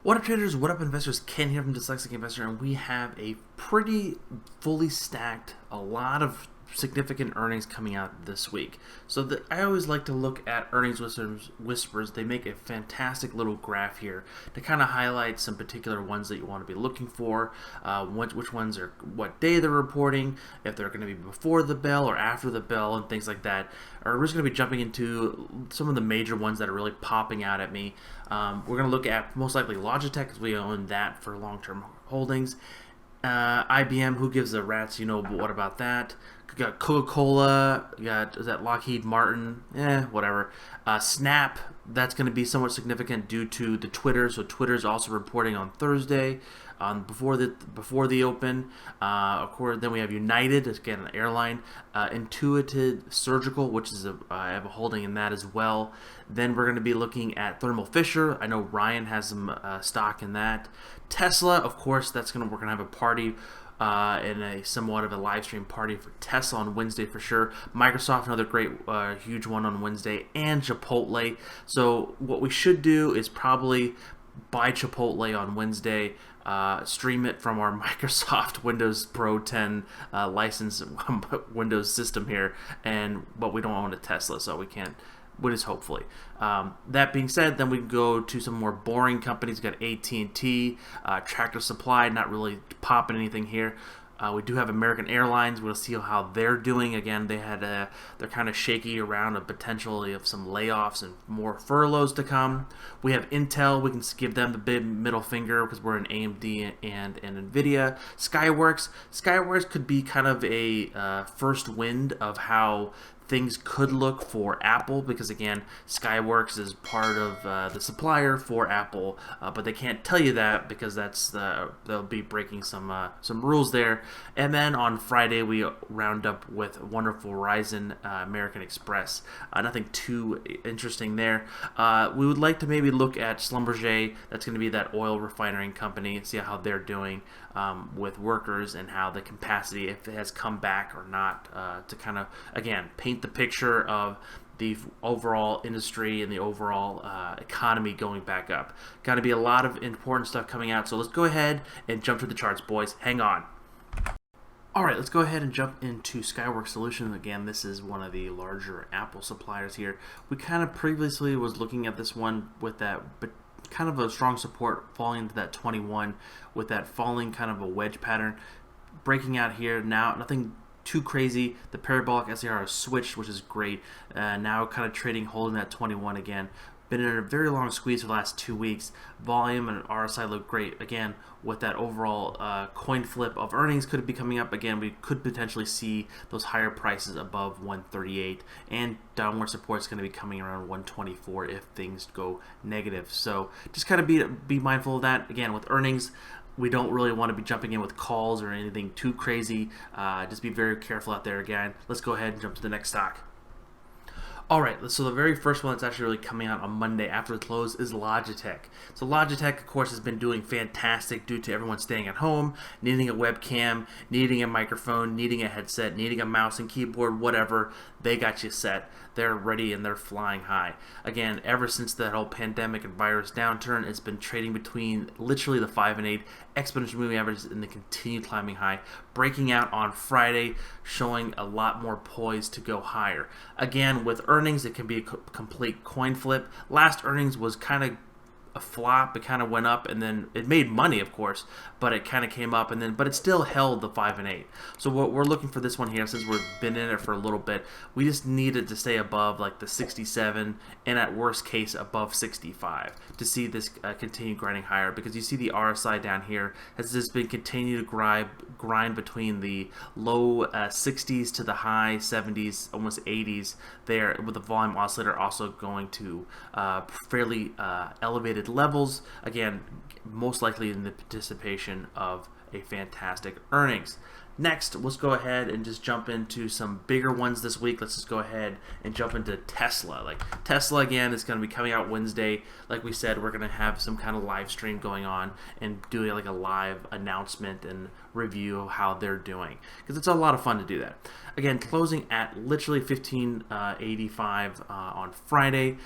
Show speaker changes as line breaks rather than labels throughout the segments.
What up traders, what up investors, Ken here from Dyslexic Investor, and we have a pretty fully stacked, a lot of significant earnings coming out this week. So I always like to look at earnings whispers. They make a fantastic little graph here to kind of highlight some particular ones that you want to be looking for, which ones are, what day they're reporting, if they're going to be before the bell or after the bell, and things like that. Or we're just going to be jumping into some of the major ones that are really popping out at me. We're going to look at most likely Logitech, because we own that for long-term holdings. IBM, who gives a rat's, but what about that? You got Coca-Cola, you got, is that Lockheed Martin? Whatever. Snap, that's going to be somewhat significant due to the Twitter. So Twitter's also reporting on Thursday, before the open. Of course, then we have United, again an airline. Intuitive Surgical, which is I have a holding in that as well. Then we're going to be looking at Thermo Fisher. I know Ryan has some stock in that. Tesla, of course, we're going to have a party. In a somewhat of a live stream party for Tesla on Wednesday for sure. Microsoft, another great huge one on Wednesday, and Chipotle. So what we should do is probably buy Chipotle on Wednesday, stream it from our Microsoft Windows Pro 10 license Windows system here, but we don't own a Tesla, so we can't. What is hopefully. That being said, then we can go to some more boring companies. We've got AT&T, Tractor Supply, not really popping anything here. We do have American Airlines. We'll see how they're doing. Again, they're kind of shaky around a potentially of some layoffs and more furloughs to come. We have Intel. We can give them the big middle finger because we're in AMD and NVIDIA. Skyworks could be kind of a first wind of how things could look for Apple, because again, Skyworks is part of the supplier for Apple, but they can't tell you that because they'll be breaking some rules there. And then on Friday we round up with wonderful Verizon, American Express. Nothing too interesting there. We would like to maybe look at Schlumberger. That's going to be that oil refining company, and see how they're doing with workers and how the capacity, if it has come back or not, to kind of again paint the picture of the overall industry and the overall economy going back up. Got to be a lot of important stuff coming out, so let's go ahead and jump to the charts, boys. Hang on. Alright, let's go ahead and jump into Skyworks Solutions. Again, this is one of the larger Apple suppliers here. We kind of previously was looking at this one with that, but kind of a strong support falling into that 21 with that falling kind of a wedge pattern. Breaking out here now, nothing too crazy. The parabolic SAR has switched, which is great. Now kind of trading, holding that 21 again. Been in a very long squeeze for the last 2 weeks. Volume and RSI look great. Again, with that overall coin flip of earnings could be coming up again. We could potentially see those higher prices above 138, and downward support is going to be coming around 124 if things go negative. So just kind of be mindful of that. Again, with earnings, we don't really want to be jumping in with calls or anything too crazy. Just be very careful out there. Again, let's go ahead and jump to the next stock. Alright, so the very first one that's actually really coming out on Monday after the close is Logitech. So Logitech, of course, has been doing fantastic due to everyone staying at home, needing a webcam, needing a microphone, needing a headset, needing a mouse and keyboard, whatever. They got you set. They're ready and they're flying high. Again, ever since that whole pandemic and virus downturn, it's been trading between literally the 5 and 8 exponential moving averages, and they continue climbing high, breaking out on Friday, showing a lot more poise to go higher. Again, with earnings, it can be a complete coin flip. Last earnings was kind of a flop. It kind of went up, and then it made money, of course, but it kind of came up, and then but it still held the 5 and 8. So what we're looking for this one here, since we've been in it for a little bit, we just needed to stay above like the 67, and at worst case above 65 to see this continue grinding higher, because you see the RSI down here has just been continuing to grind between the low 60s to the high 70s, almost 80s there, with the volume oscillator also going to fairly elevated levels, again most likely in the anticipation of a fantastic earnings. Next, let's go ahead and just jump into some bigger ones this week. Let's just go ahead and jump into Tesla. Like Tesla, again, is going to be coming out Wednesday. Like we said, we're going to have some kind of live stream going on and doing like a live announcement and review of how they're doing, because it's a lot of fun to do that. Again, closing at literally 1585 on Friday.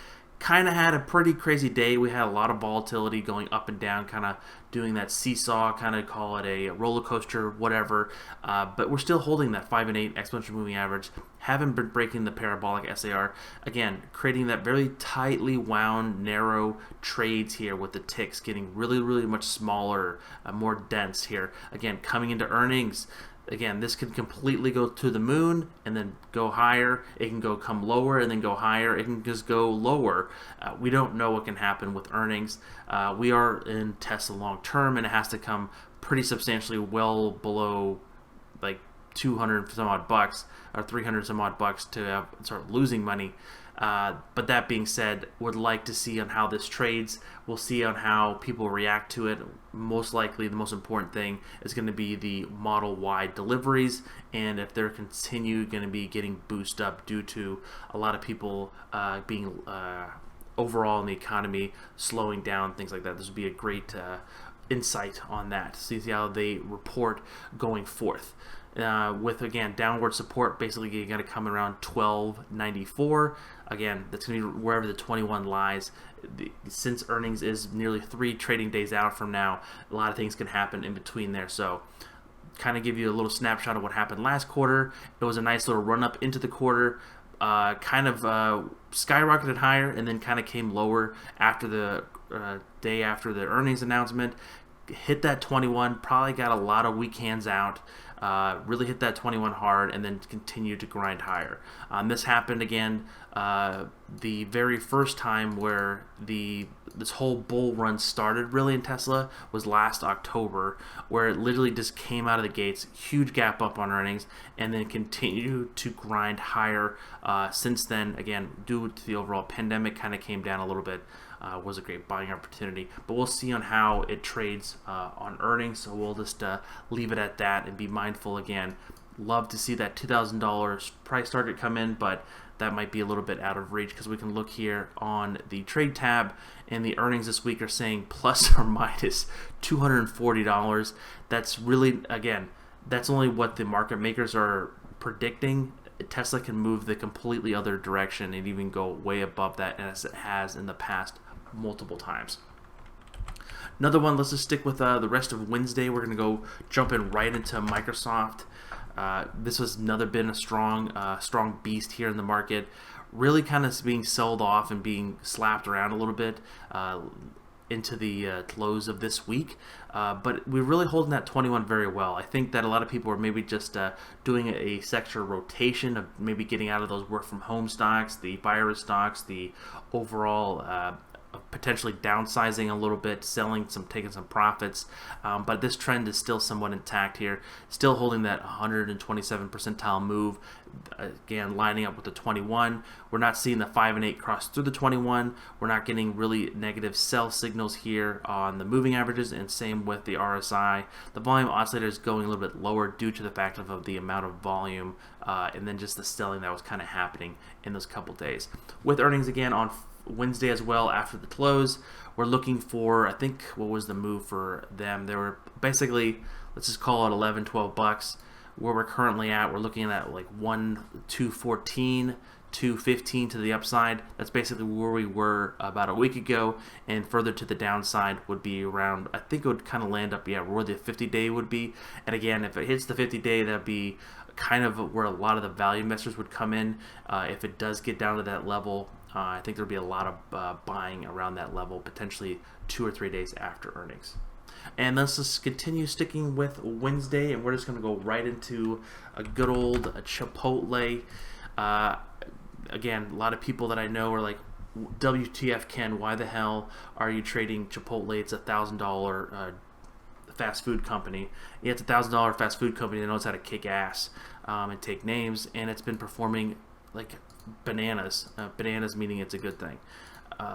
kind of had a pretty crazy day. We had a lot of volatility going up and down, kind of doing that seesaw, kind of call it a roller coaster, whatever. But we're still holding that 5 and 8 exponential moving average. Haven't been breaking the parabolic SAR. Again, creating that very tightly wound, narrow trades here with the ticks getting really, really much smaller, more dense here. Again, coming into earnings. Again, this can completely go to the moon and then go higher. It can come lower and then go higher. It can just go lower. We don't know what can happen with earnings. We are in Tesla long term, and it has to come pretty substantially well below like 200 some odd bucks or 300 some odd bucks to start losing money. But that being said, would like to see on how this trades. We'll see on how people react to it. Most likely, the most important thing is going to be the Model Y deliveries, and if they're going to be getting boosted up due to a lot of people being overall in the economy slowing down, things like that. This would be a great insight on that. See how they report going forth. With, again, downward support, basically you're going to come around 12.94. Again, that's going to be wherever the 21 lies. Since earnings is nearly 3 trading days out from now, a lot of things can happen in between there. So kind of give you a little snapshot of what happened last quarter. It was a nice little run up into the quarter. Kind of skyrocketed higher and then kind of came lower after the day after the earnings announcement. Hit that 21, probably got a lot of weak hands out. Really hit that 21 hard and then continued to grind higher. This happened again the very first time where this whole bull run started really in Tesla was last October, where it literally just came out of the gates, huge gap up on earnings, and then continued to grind higher. Since then, again, due to the overall pandemic, kind of came down a little bit. Was a great buying opportunity, but we'll see on how it trades on earnings, so we'll just leave it at that and be mindful. Again, love to see that $2,000 price target come in, but that might be a little bit out of reach because we can look here on the trade tab, and the earnings this week are saying plus or minus $240. That's really, again, that's only what the market makers are predicting. Tesla can move the completely other direction and even go way above that, as it has in the past multiple times. Another one, let's just stick with the rest of Wednesday. We're going to go jump in right into Microsoft. This was been a strong beast here in the market. Really kind of being sold off and being slapped around a little bit into the close of this week. But we're really holding that 21 very well. I think that a lot of people are maybe just doing a sector rotation of maybe getting out of those work from home stocks, the virus stocks, the overall potentially downsizing a little bit, taking some profits, but this trend is still somewhat intact here, still holding that 127 percentile move, again lining up with the 21. We're not seeing the 5 and 8 cross through the 21. We're not getting really negative sell signals here on the moving averages, and same with the RSI. The volume oscillator is going a little bit lower due to the fact of the amount of volume and then just the selling that was kind of happening in those couple days. With earnings again on Wednesday as well after the close, we're looking for, I think, what was the move for them? They were basically, let's just call it 11, 12 bucks. Where we're currently at, we're looking at like 214, 215 to the upside. That's basically where we were about a week ago, and further to the downside would be around, I think it would kind of land up, where the 50-day would be. And again, if it hits the 50-day, that'd be kind of where a lot of the value investors would come in. If it does get down to that level, I think there'll be a lot of buying around that level, potentially 2 or 3 days after earnings. And let's just continue sticking with Wednesday, and we're just going to go right into a good old Chipotle. Again, a lot of people that I know are like, WTF, Ken, why the hell are you trading Chipotle? It's $1,000 fast food company. Yeah, it's $1,000 fast food company that knows how to kick ass and take names, and it's been performing like bananas. Bananas meaning it's a good thing.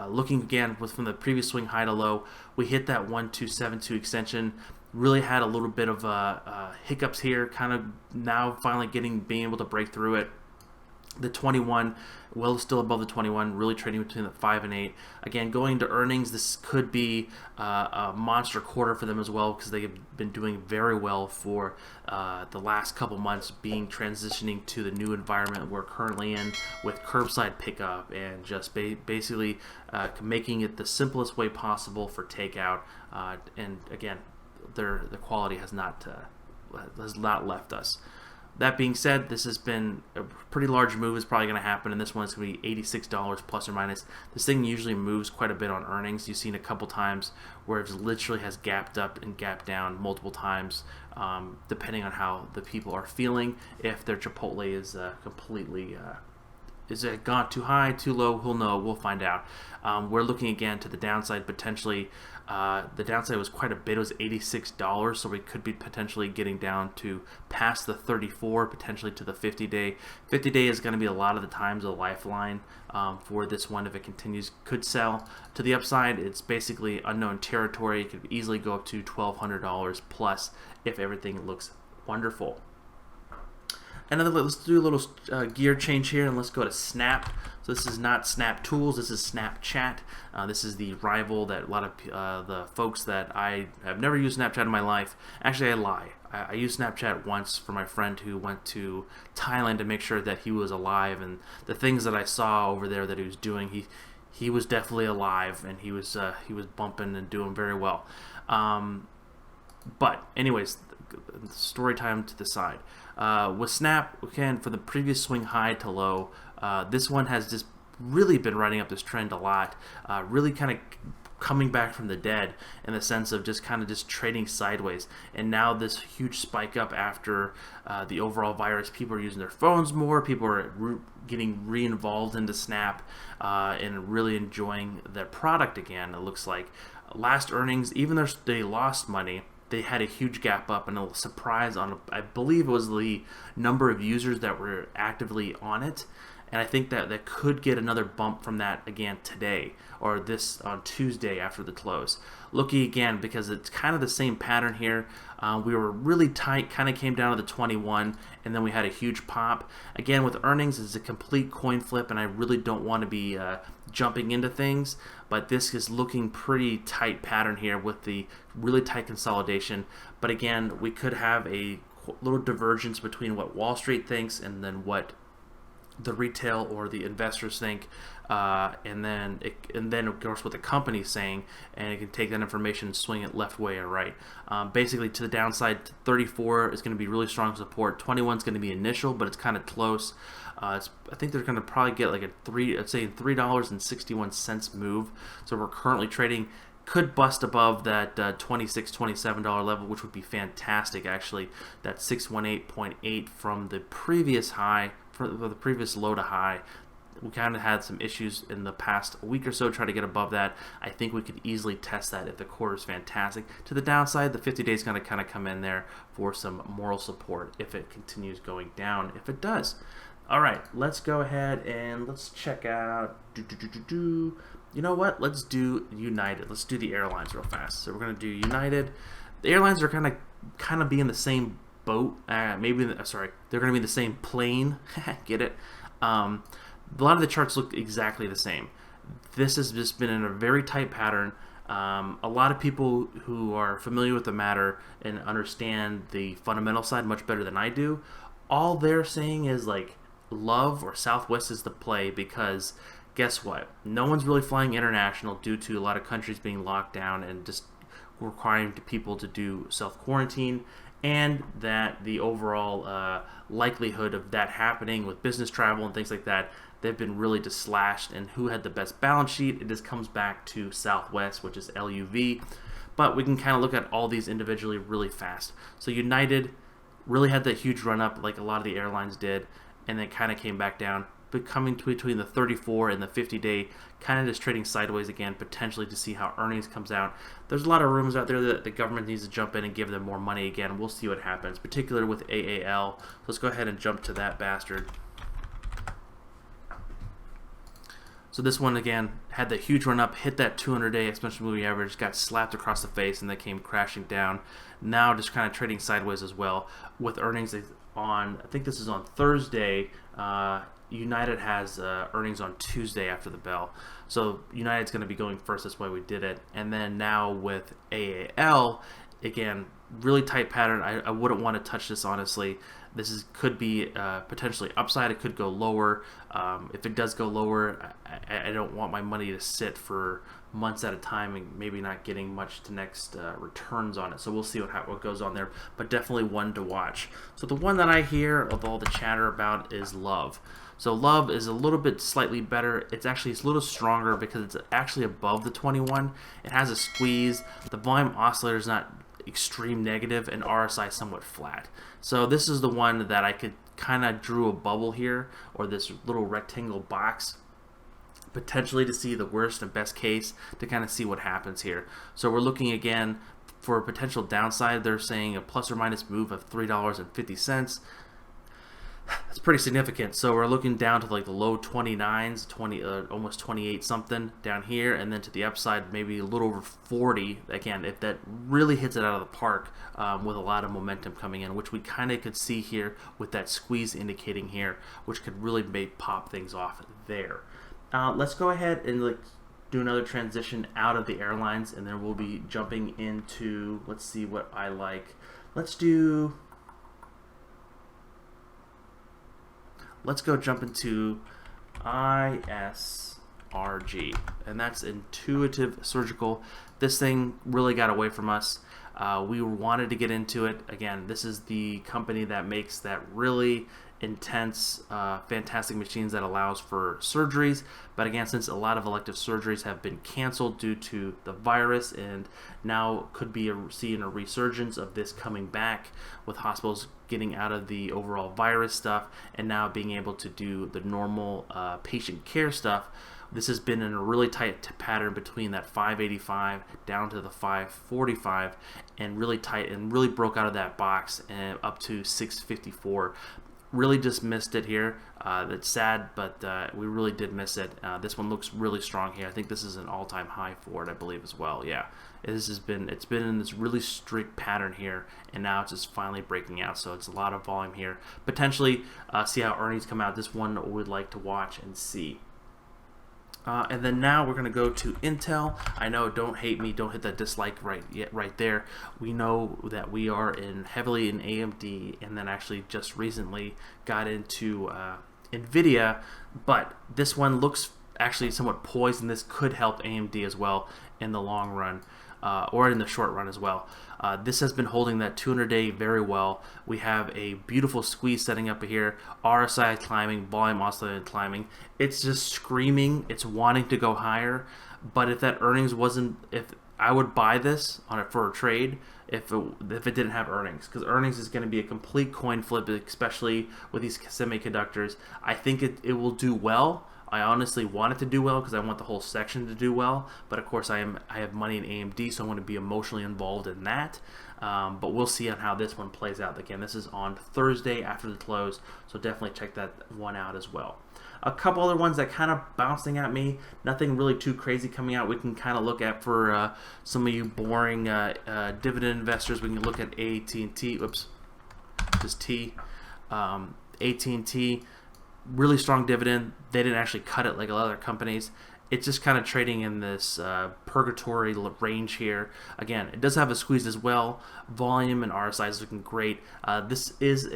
Looking again from the previous swing high to low, we hit that 1272 extension. Really had a little bit of hiccups here. Kind of now finally being able to break through it. The 21, well, still above the 21, really trading between the 5 and 8. Again, going to earnings, this could be a monster quarter for them as well, because they have been doing very well for the last couple months, transitioning to the new environment we're currently in with curbside pickup and just basically making it the simplest way possible for takeout. And again, the quality has not left us. That being said, this has been a pretty large move is probably going to happen, and this one is going to be $86 plus or minus. This thing usually moves quite a bit on earnings. You've seen a couple times where it literally has gapped up and gapped down multiple times, depending on how the people are feeling. If their Chipotle is completely is it gone too high, too low? Who'll know? We'll find out. We're looking again to the downside potentially. The downside was quite a bit. It was $86, so we could be potentially getting down to past the 34, potentially to the 50-day. 50-day is going to be a lot of the times a lifeline for this one if it continues. Could sell to the upside. It's basically unknown territory. It could easily go up to $1,200 plus if everything looks wonderful. Let's do a little gear change here, and let's go to Snap. So this is not Snap Tools, this is Snapchat. This is the rival that a lot of the folks that I have never used Snapchat in my life. Actually, I lie. I used Snapchat once for my friend who went to Thailand to make sure that he was alive, and the things that I saw over there that he was doing, he was definitely alive, and he was bumping and doing very well. But anyways, story time to the side. With Snap, again, for the previous swing high to low, this one has just really been riding up this trend a lot, really kind of coming back from the dead in the sense of just trading sideways. And now this huge spike up after the overall virus, people are using their phones more, people are getting re-involved into Snap and really enjoying their product again. It looks like last earnings, even though they lost money, they had a huge gap up and a surprise on, I believe it was the number of users that were actively on it. And I think that could get another bump from that again today, or this on Tuesday after the close. Looking again, because it's kind of the same pattern here. We were really tight, kind of came down to the 21, and then we had a huge pop. Again, with earnings, it's a complete coin flip, and I really don't want to be jumping into things, but this is looking pretty tight pattern here with the really tight consolidation. But again, we could have a little divergence between what Wall Street thinks and then what the retail or the investors think, and then of course what the company's saying, and it can take that information and swing it left way or right. Basically to the downside, 34 is going to be really strong support. 21 is going to be initial, but it's kind of close. I think they're going to probably get like $3.61 move. So we're currently trading. Could bust above that $26, $27 level, which would be fantastic actually. That 618.8 from the previous high, from the previous low to high. We kind of had some issues in the past week or so trying to get above that. I think we could easily test that if the quarter is fantastic. To the downside, the 50-day is going to kind of come in there for some moral support if it continues going down, if it does. All right, let's go ahead and let's check out. You know what? Let's do United. Let's do the airlines real fast. So we're going to do United. The airlines are kind of be in the same boat. They're going to be in the same plane. Get it? A lot of the charts look exactly the same. This has just been in a very tight pattern. A lot of people who are familiar with the matter and understand the fundamental side much better than I do, all they're saying is like LUV or Southwest is the play, because guess what? No one's really flying international due to a lot of countries being locked down and just requiring people to do self-quarantine, and that the overall likelihood of that happening with business travel and things like that, they've been really just slashed. And who had the best balance sheet? It just comes back to Southwest, which is LUV. But we can kind of look at all these individually really fast. So United really had that huge run up like a lot of the airlines did, and then kind of came back down, but coming between the 34 and the 50-day, kind of just trading sideways again, potentially to see how earnings comes out. There's a lot of rumors out there that the government needs to jump in and give them more money again. We'll see what happens, particularly with AAL. So let's go ahead and jump to that bastard. So this one again had that huge run up, hit that 200-day exponential moving average, got slapped across the face, and then came crashing down. Now just kind of trading sideways as well, with earnings on, I think this is on Thursday, United has earnings on Tuesday after the bell. So United's going to be going first. That's why we did it. And then now with AAL, again, really tight pattern. I wouldn't want to touch this, honestly. This could be potentially upside. It could go lower. If it does go lower, I don't want my money to sit for months at a time and maybe not getting much to next returns on it. So we'll see what goes on there, but definitely one to watch. So the one that I hear of all the chatter about is LUV. So LUV is a little bit slightly better. It's a little stronger because it's actually above the 21. It has a squeeze. The volume oscillator is not extreme negative, and RSI somewhat flat. So this is the one that I could kind of drew a bubble here, or this little rectangle box, potentially to see the worst and best case, to kind of see what happens here. So we're looking again for a potential downside. They're saying a plus or minus move of $3.50. That's pretty significant. So we're looking down to like the low 29s, almost 28 something down here, and then to the upside maybe a little over 40. Again, if that really hits it out of the park with a lot of momentum coming in, which we kind of could see here with that squeeze indicating here, which could really pop things off there. Let's go ahead and do another transition out of the airlines, and then we'll be jumping into, let's see what I like. Let's go jump into ISRG, and that's Intuitive Surgical. This thing really got away from us. We wanted to get into it. Again, this is the company that makes that really intense, fantastic machines that allows for surgeries. But again, since a lot of elective surgeries have been canceled due to the virus, and now could be seeing a resurgence of this coming back with hospitals getting out of the overall virus stuff and now being able to do the normal patient care stuff. This has been in a really tight pattern between that 585 down to the 545, and really tight, and really broke out of that box and up to 654. Really just missed it here. That's sad, but we really did miss it. This one looks really strong here. I think this is an all-time high for it, I believe, as well. Yeah, it's been in this really strict pattern here, and now it's just finally breaking out. So it's a lot of volume here. Potentially see how earnings come out. This one we'd like to watch and see. And then now we're going to go to Intel. I know, don't hate me, don't hit that dislike right there. We know that we are heavily in AMD, and then actually just recently got into NVIDIA, but this one looks actually somewhat poised, and this could help AMD as well in the long run, or in the short run as well. This has been holding that 200-day very well. We have a beautiful squeeze setting up here. RSI climbing, volume oscillator climbing. It's just screaming. It's wanting to go higher. But if that earnings wasn't, if I would buy this on it for a trade if it didn't have earnings, because earnings is going to be a complete coin flip, especially with these semiconductors. I think it will do well. I honestly want it to do well because I want the whole section to do well, but of course I have money in AMD, so I want to be emotionally involved in that. But we'll see on how this one plays out. Again, this is on Thursday after the close, so definitely check that one out as well. A couple other ones that kind of bouncing at me, nothing really too crazy coming out. We can kind of look at for some of you boring dividend investors. We can look at AT&T. Oops, just T. AT&T. Really strong dividend. They didn't actually cut it like a lot of other companies. It's just kind of trading in this purgatory range here. Again, it does have a squeeze as well. Volume and RSI is looking great. This is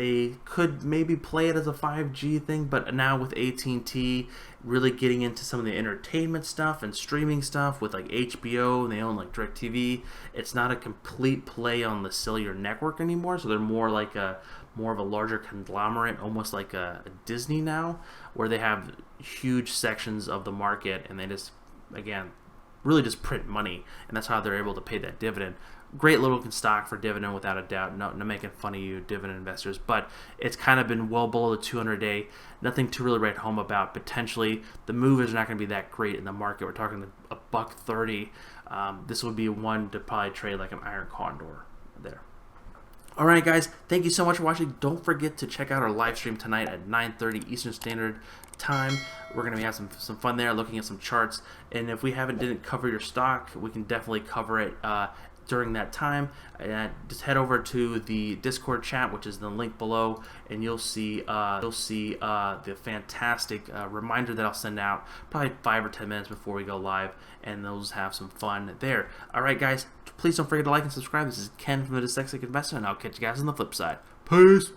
could maybe play it as a 5G thing, but now with AT&T really getting into some of the entertainment stuff and streaming stuff with like HBO, and they own like DirecTV. It's not a complete play on the cellular network anymore, so they're more like more of a larger conglomerate, almost like a Disney now, where they have huge sections of the market, and they just, again, really just print money, and that's how they're able to pay that dividend. Great little stock for dividend, without a doubt. No making fun of you dividend investors, but it's kind of been well below the 200-day. Nothing to really write home about. Potentially, the move is not going to be that great in the market. We're talking $1.30. This would be one to probably trade like an iron condor there. Alright guys, thank you so much for watching. Don't forget to check out our live stream tonight at 9:30 Eastern Standard Time. We're going to be having some fun there, looking at some charts. And if we didn't cover your stock, we can definitely cover it during that time. Just head over to the Discord chat, which is the link below, and you'll see the fantastic reminder that I'll send out probably 5 or 10 minutes before we go live, and they'll just have some fun there. All right, guys, please don't forget to like and subscribe. This is Ken from the Dyslexic Investor, and I'll catch you guys on the flip side. Peace.